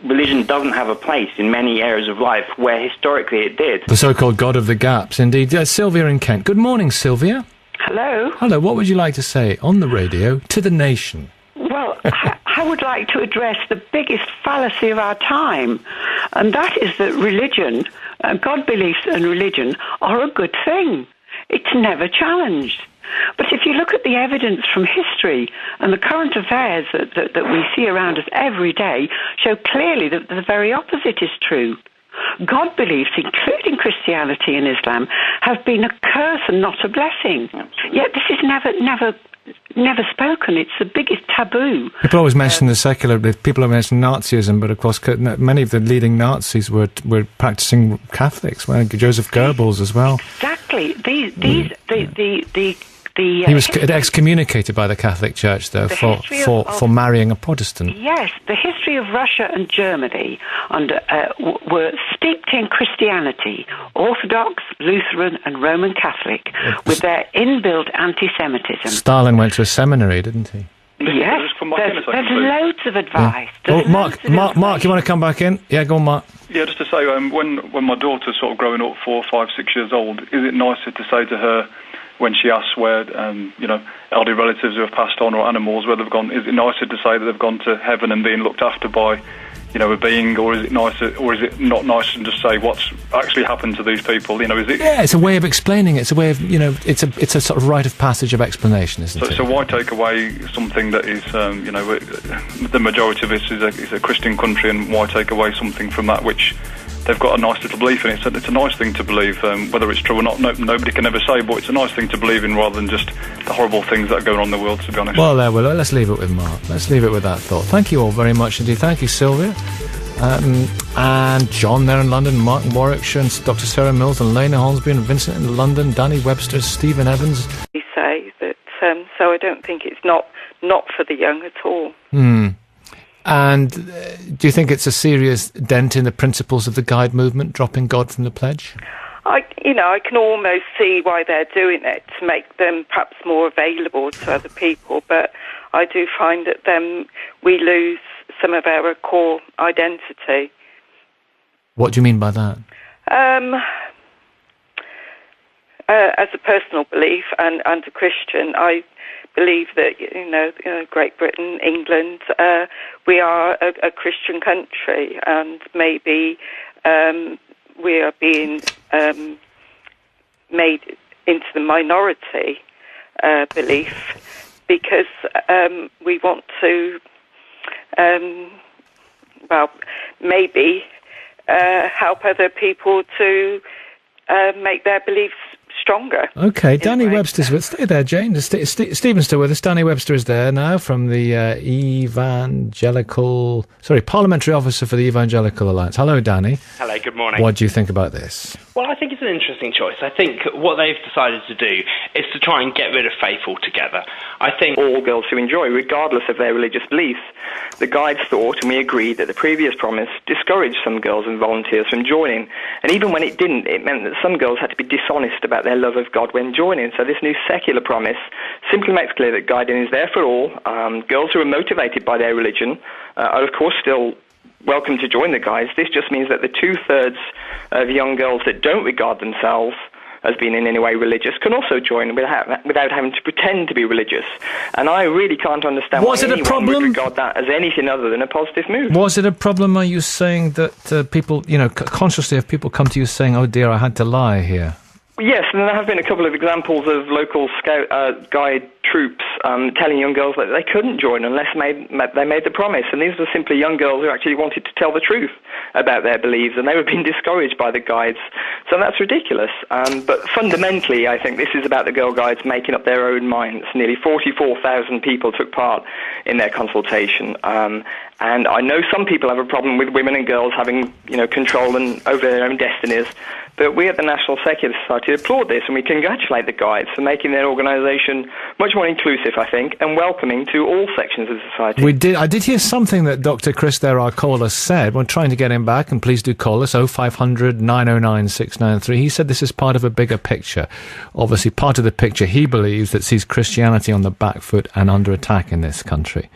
religion doesn't have a place in many areas of life where historically it did. The so-called God of the gaps, indeed. Sylvia in Kent. Good morning, Sylvia. Hello. Hello, what would you like to say on the radio to the nation? Well, I would like to address the biggest fallacy of our time, and that is that religion, God beliefs and religion are a good thing. It's never challenged. But if you look at the evidence from history and the current affairs that we see around us every day, show clearly that the very opposite is true. God beliefs, including Christianity and Islam, have been a curse and not a blessing. Yet this is never spoken. It's the biggest taboo. People always mention the secular. People mention Nazism, but of course, many of the leading Nazis were practicing Catholics. Well, Joseph Goebbels as well. Exactly. He was excommunicated by the Catholic Church, though, for marrying a Protestant. Yes, the history of Russia and Germany were steeped in Christianity, Orthodox, Lutheran and Roman Catholic, with their inbuilt anti-Semitism. Stalin went to a seminary, didn't he? Yes, there's loads of advice. Yeah. Mark, you want to come back in? Yeah, go on, Mark. Yeah, just to say, when my daughter's sort of growing up, 4, 5, 6 years old, is it nicer to say to her, when she asks where, elderly relatives who have passed on or animals, where they've gone, is it nicer to say that they've gone to heaven and being looked after by, a being, or is it nicer, or is it not nice to just say what's actually happened to these people? Is it? Yeah, it's a way of explaining it. It's a way of, it's a sort of rite of passage of explanation, isn't it? So why take away something that is, the majority of it is a Christian country, and why take away something from that which they've got a nice little belief in it? It's a nice thing to believe, whether it's true or not, nobody can ever say, but it's a nice thing to believe in rather than just the horrible things that are going on in the world, to be honest. Well, let's leave it with Mark. Let's leave it with that thought. Thank you all very much indeed. Thank you, Sylvia. And John there in London, Mark in Warwickshire, and Dr. Sarah Mills, and Lena Holmesby, and Vincent in London, Danny Webster, Stephen Evans. You say that, so I don't think it's not for the young at all. And do you think it's a serious dent in the principles of the Guide movement, dropping God from the pledge? I can almost see why they're doing it, to make them perhaps more available to other people, but I do find that then we lose some of our core identity. What do you mean by that? As a personal belief and a Christian, I believe that, Great Britain, England, we are a Christian country, and maybe we are being made into the minority belief because we want to, maybe help other people to make their beliefs stronger. Okay, Danny Webster's with. Stay there, Jane. Stephen's still with us. Danny Webster is there now from the Parliamentary Officer for the Evangelical Alliance. Hello, Danny. Hello, good morning. What do you think about this? Well, I think it's an interesting choice. I think what they've decided to do is to try and get rid of faith altogether. I think all girls who enjoy, regardless of their religious beliefs. The Guides thought, and we agreed, that the previous promise discouraged some girls and volunteers from joining. And even when it didn't, it meant that some girls had to be dishonest about their love of God when joining. So this new secular promise simply makes clear that guiding is there for all. Girls who are motivated by their religion are, of course, still welcome to join the Guides. This just means that the 2/3 of young girls that don't regard themselves as being in any way religious can also join without having to pretend to be religious. And I really can't understand why anyone would regard that as anything other than a positive move. Was it a problem, are you saying, that people, consciously have people come to you saying, oh dear, I had to lie here? Yes, and there have been a couple of examples of local Guide troops telling young girls that they couldn't join unless they made the promise. And these were simply young girls who actually wanted to tell the truth about their beliefs, and they were being discouraged by the Guides. So that's ridiculous. But fundamentally, I think this is about the Girl Guides making up their own minds. Nearly 44,000 people took part in their consultation. And I know some people have a problem with women and girls having, control over their own destinies. But we at the National Secular Society applaud this, and we congratulate the Guides for making their organisation much more inclusive, I think, and welcoming to all sections of society. I did hear something that Dr. Chris there, our caller, said. We're trying to get him back, and please do call us, 0500 909 693. He said this is part of a bigger picture. Obviously, part of the picture he believes that sees Christianity on the back foot and under attack in this country.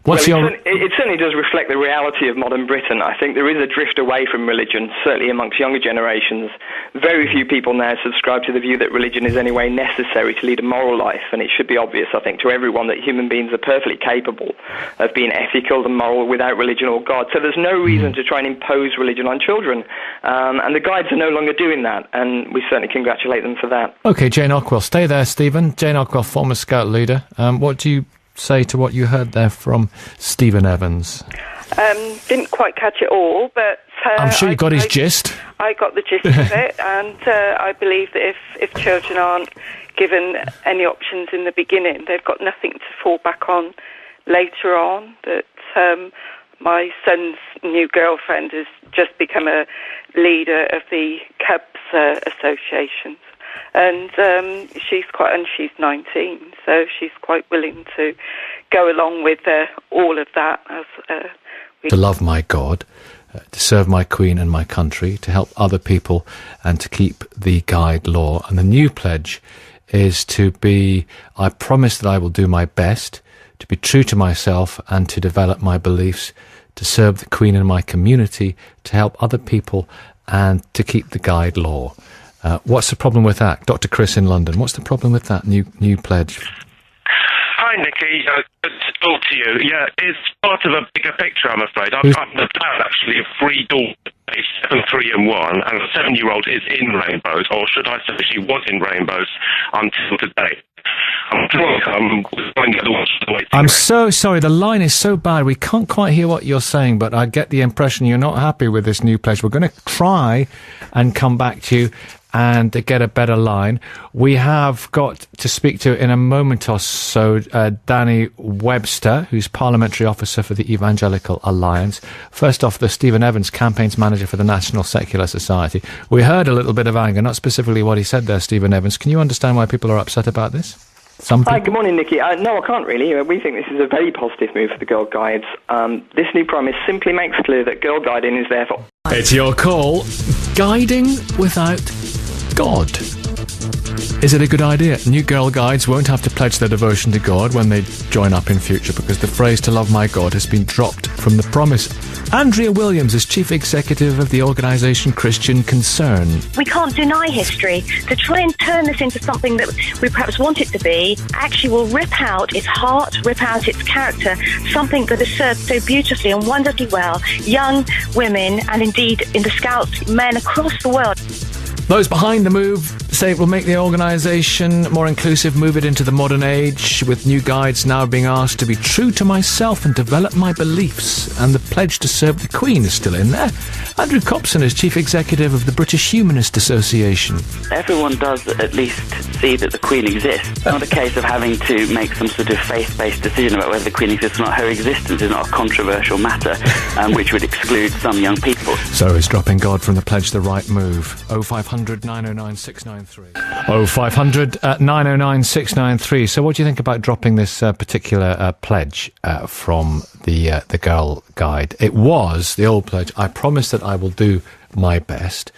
What's it certainly does reflect the reality of modern Britain. I think there is a drift away from religion, certainly amongst younger generations. Very few people now subscribe to the view that religion is anyway necessary to lead a moral life, and it should be obvious, I think, to everyone that human beings are perfectly capable of being ethical and moral without religion or God. So there's no reason to try and impose religion on children. And the guides are no longer doing that, and we certainly congratulate them for that. OK, Jane Ockwell. Stay there, Stephen. Jane Ockwell, former Scout leader. What do you say to what you heard there from Stephen Evans? Didn't quite catch it all, but I'm sure you got his gist. I got the gist of it, and I believe that if children aren't given any options in the beginning, they've got nothing to fall back on later on. That my son's new girlfriend has just become a leader of the Cubs associations. And she's 19, so she's quite willing to go along with all of that. To love my God, to serve my Queen and my country, to help other people, and to keep the guide law. And the new pledge is to be, I promise that I will do my best, to be true to myself and to develop my beliefs, to serve the Queen and my community, to help other people, and to keep the guide law. What's the problem with that? Dr. Chris in London, what's the problem with that new pledge? Hi, Nikki. Good to talk to you. Yeah, it's part of a bigger picture, I'm afraid. I'm the dad, actually, of 3 daughters, aged 7, 3 and 1, and the 7-year-old is in rainbows, or should I say she was in rainbows until today. I'm so sorry, the line is so bad, we can't quite hear what you're saying, but I get the impression you're not happy with this new pledge. We're going to try and come back to you and to get a better line. We have got to speak to, in a moment or so, Danny Webster, who's Parliamentary Officer for the Evangelical Alliance. First off, the Stephen Evans, Campaigns Manager for the National Secular Society. We heard a little bit of anger, not specifically what he said there, Stephen Evans. Can you understand why people are upset about this? Hi, good morning, Nikki. No, I can't really. We think this is a very positive move for the Girl Guides. This new promise simply makes clear that girl guiding is there for... It's your call. Guiding without God. Is it a good idea? New Girl Guides won't have to pledge their devotion to God when they join up in future, because the phrase "to love my God" has been dropped from the promise. Andrea Williams is Chief Executive of the organisation Christian Concern. We can't deny history. To try and turn this into something that we perhaps want it to be actually will rip out its heart, rip out its character, something that has served so beautifully and wonderfully well young women, and indeed in the Scouts, men across the world. Those behind the move say it will make the organisation more inclusive, move it into the modern age, with new guides now being asked to be true to myself and develop my beliefs. And the pledge to serve the Queen is still in there. Andrew Copson is Chief Executive of the British Humanist Association. Everyone does at least see that the Queen exists. It's not a case of having to make some sort of faith-based decision about whether the Queen exists or not. Her existence is not a controversial matter, which would exclude some young people. So is dropping God from the pledge the right move? 0500 909 693. 0500 909 693. So what do you think about dropping this particular pledge from the Girl Guide? It was the old pledge, I promise that I will do my best,